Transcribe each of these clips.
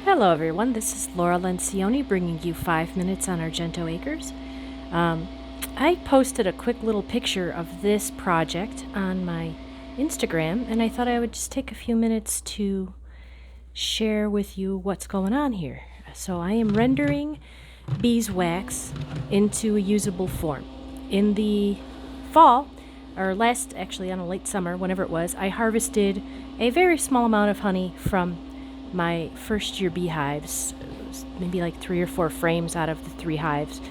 Hello everyone, this is Laura Lencioni bringing you 5 minutes on Argento Acres. I posted a quick little picture of this project on my Instagram, and I thought I would just take a few minutes to share with you what's going on here. So I am rendering beeswax into a usable form. In the fall, or actually on a late summer, whenever it was, I harvested a very small amount of honey from my first year beehives. It was maybe like 3 or 4 frames out of the 3 hives,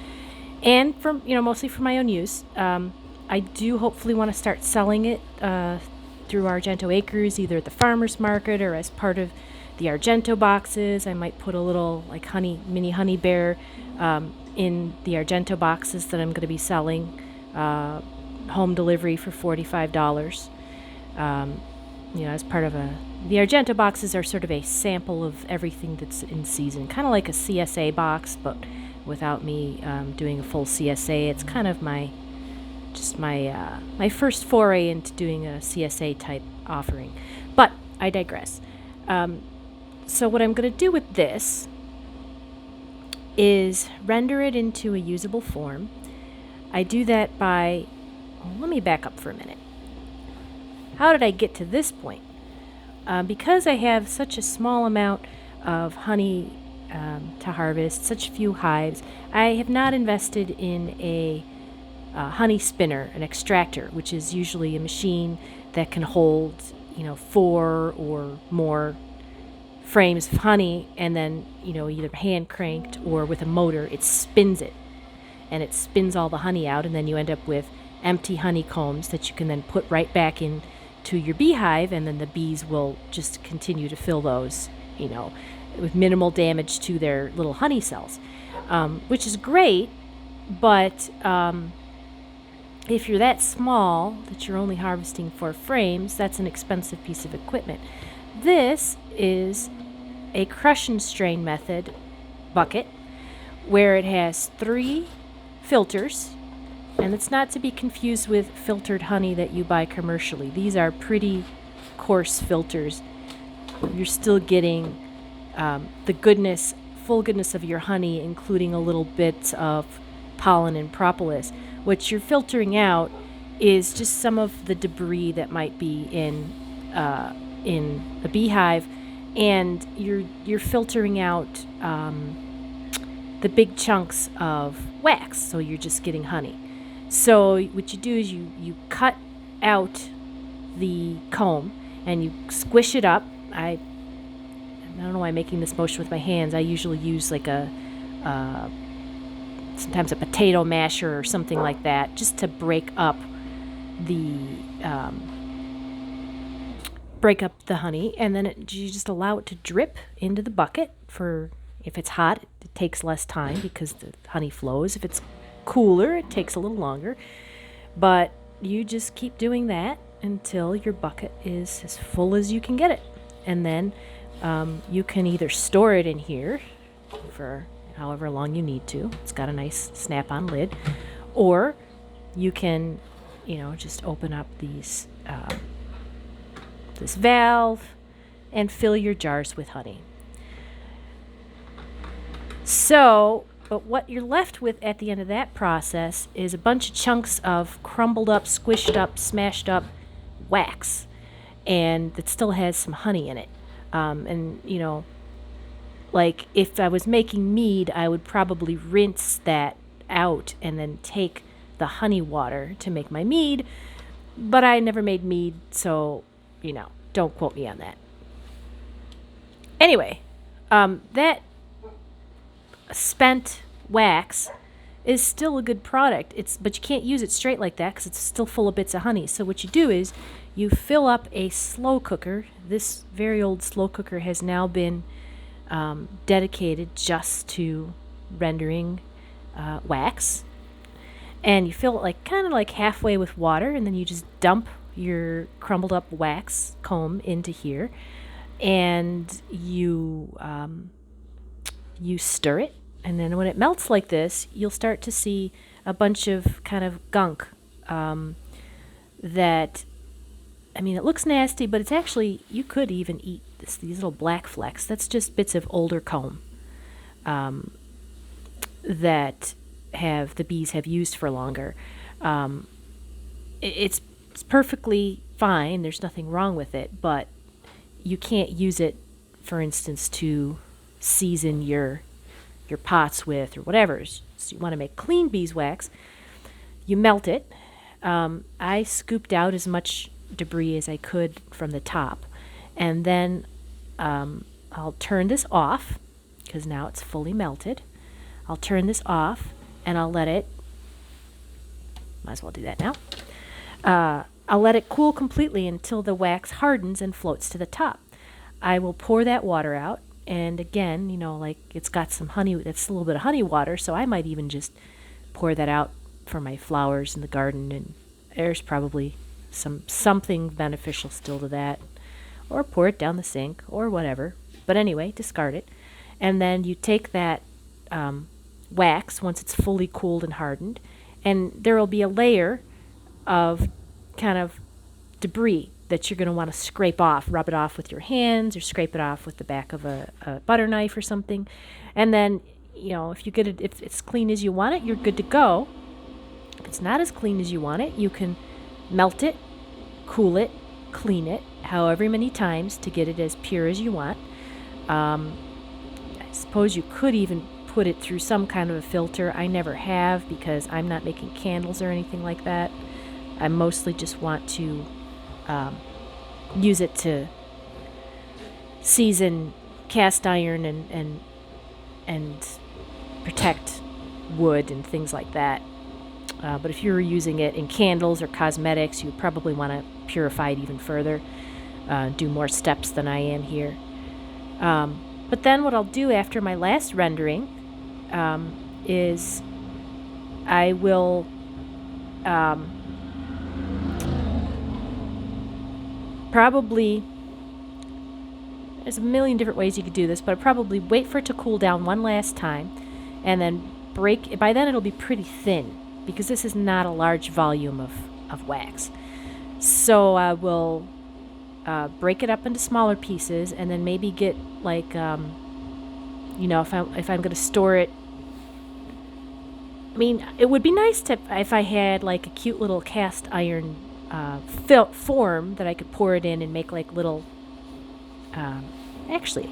and from mostly for my own use. I do hopefully want to start selling it through Argento Acres, either at the farmers market or as part of the Argento boxes. I might put a little like mini honey bear in the Argento boxes that I'm going to be selling, home delivery for $45. As part of the Argento boxes are sort of a sample of everything that's in season, kind of like a CSA box, but without me doing a full CSA. It's kind of my first foray into doing a CSA type offering. But I digress. So what I'm going to do with this is render it into a usable form. I do that by, let me back up for a minute. How did I get to this point? Because I have such a small amount of honey to harvest, such few hives, I have not invested in a honey spinner, an extractor, which is usually a machine that can hold 4 or more frames of honey, and then either hand cranked or with a motor it spins it, and it spins all the honey out, and then you end up with empty honeycombs that you can then put right back in to your beehive, and then the bees will just continue to fill those, with minimal damage to their little honey cells, which is great. But if you're that small that you're only harvesting 4 frames, that's an expensive piece of equipment. This is a crush and strain method bucket where it has 3 filters. And it's not to be confused with filtered honey that you buy commercially. These are pretty coarse filters. You're still getting the full goodness of your honey, including a little bit of pollen and propolis. What you're filtering out is just some of the debris that might be in a beehive, and you're filtering out the big chunks of wax, so you're just getting honey. So what you do is you cut out the comb and you squish it up. I don't know why I'm making this motion with my hands. I usually use like sometimes a potato masher or something like that, just to break up the honey, and then you just allow it to drip into the bucket. If it's hot, it takes less time because the honey flows. If it's cooler, it takes a little longer, but you just keep doing that until your bucket is as full as you can get it, and then you can either store it in here for however long you need to. It's got a nice snap-on lid, or you can just open up this valve and fill your jars with honey. But what you're left with at the end of that process is a bunch of chunks of crumbled up, squished up, smashed up wax, and it still has some honey in it. Like if I was making mead, I would probably rinse that out and then take the honey water to make my mead. But I never made mead, so don't quote me on that. Anyway, that spent wax is still a good product. But you can't use it straight like that because it's still full of bits of honey. So what you do is you fill up a slow cooker. This very old slow cooker has now been dedicated just to rendering wax, and you fill it kind of like halfway with water, and then you just dump your crumbled up wax comb into here, and you stir it. And then when it melts like this, you'll start to see a bunch of kind of gunk that I mean, it looks nasty, but it's actually, you could even eat these little black flecks. That's just bits of older comb that the bees have used for longer. It's perfectly fine. There's nothing wrong with it, but you can't use it, for instance, to season your pots with or whatever. So you want to make clean beeswax. You melt it. I scooped out as much debris as I could from the top, and then I'll turn this off because now it's fully melted. I'll turn this off and I'll let it, might as well do that now. I'll let it cool completely until the wax hardens and floats to the top. I will pour that water out, and again, like it's got some honey, that's a little bit of honey water, so I might even just pour that out for my flowers in the garden, and there's probably something beneficial still to that, or pour it down the sink or whatever. But anyway, discard it, and then you take that wax once it's fully cooled and hardened, and there will be a layer of kind of debris that you're going to want to scrape off, rub it off with your hands or scrape it off with the back of a butter knife or something. And then, if you get it, if it's clean as you want it, you're good to go. If it's not as clean as you want it, you can melt it, cool it, clean it, however many times to get it as pure as you want. I suppose you could even put it through some kind of a filter. I never have because I'm not making candles or anything like that. I mostly just want to use it to season cast iron and protect wood and things like that. But if you were using it in candles or cosmetics, you would probably want to purify it even further, do more steps than I am here. But then what I'll do after my last rendering is I will probably, there's a million different ways you could do this, but I'd probably wait for it to cool down one last time and then break. By then it'll be pretty thin because this is not a large volume of wax. So I will break it up into smaller pieces and then maybe get like, if I'm going to store it. I mean, it would be nice if I had like a cute little cast iron form that I could pour it in and make like little, actually,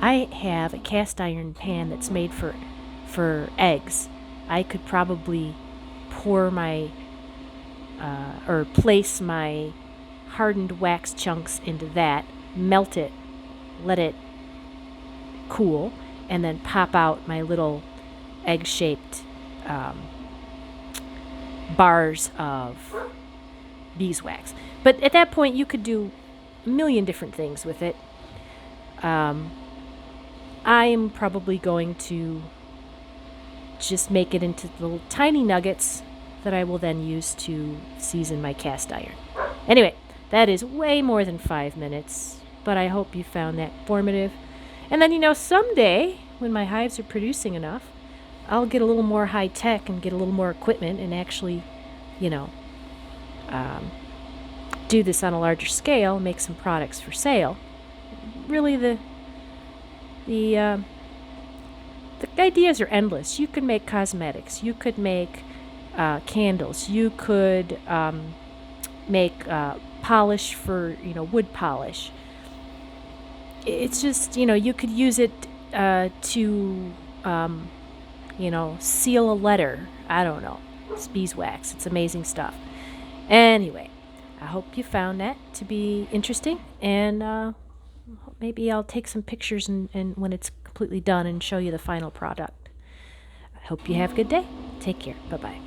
I have a cast iron pan that's made for eggs. I could probably pour my, or place my hardened wax chunks into that, melt it, let it cool, and then pop out my little egg-shaped bars of beeswax. But at that point, you could do a million different things with it. I am probably going to just make it into little tiny nuggets that I will then use to season my cast iron. Anyway, that is way more than 5 minutes, but I hope you found that informative. And then, someday, when my hives are producing enough, I'll get a little more high tech and get a little more equipment and actually, do this on a larger scale, make some products for sale. Really, the ideas are endless. You could make cosmetics. You could make candles. You could make polish for, wood polish. It's just, you could use it to, seal a letter. I don't know. It's beeswax. It's amazing stuff. Anyway, I hope you found that to be interesting, and maybe I'll take some pictures and when it's completely done and show you the final product. I hope you have a good day. Take care. Bye-bye.